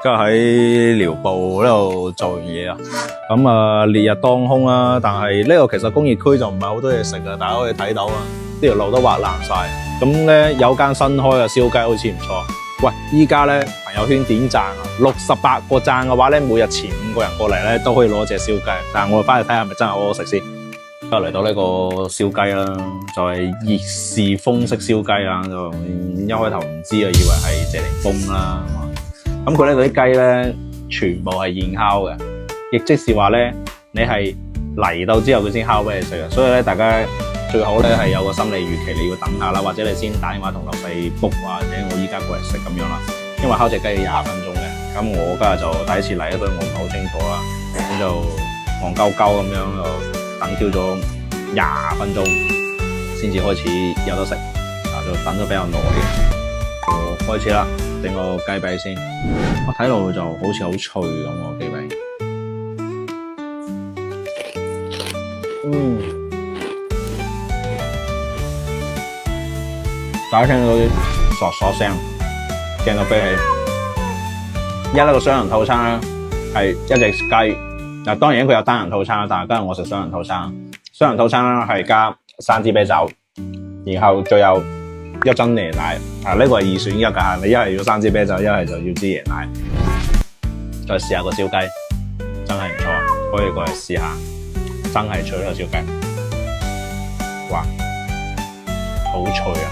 今日喺寮步呢度做完嘢啊，咁啊烈日當空啦，但係呢個其實工業區就唔係好多嘢食啊，大家可以睇到啊，呢條路都劃爛晒，咁咧有間新開嘅燒雞好似唔錯。喂，依家咧朋友圈點讚啊，68個讚嘅話咧，每日前5個人過嚟咧都可以攞隻燒雞，但係我翻去睇下係咪真係好好食先。今日嚟到呢個燒雞啦，就係熱士風式燒雞啦，就一開頭唔知啊，以為係謝霆鋒啦。咁佢呢度啲雞咧，全部係現烤嘅，亦即是話咧，你係嚟到之後佢先烤俾你食嘅，所以咧大家最好咧係有個心理預期，你要等下啦，或者你先打電話同老細 book，或者我依家過嚟食咁樣啦。因為烤隻雞要20分鐘嘅，咁我今日就第一次嚟，所以我唔係好清楚啦，咁就戇鳩鳩咁樣就等 Q 咗20分鐘先至開始有得食，就等咗比較耐嘅。開始啦，整個雞髀先。我睇落去就好似好脆咁喎，雞髀。大家聽到啲嗦嗦聲，驚到飛起。而家呢個雙人套餐咧係一隻雞，嗱當然佢有單人套餐啦，但係今日我食雙人套餐。雙人套餐咧係加3支啤酒，然後再有1樽椰奶，呢個係2選1㗎，你一係要3支啤酒，一係就要支椰奶。再試下個燒雞，真係唔錯，可以過嚟試下，真係脆個燒雞，哇，好脆啊！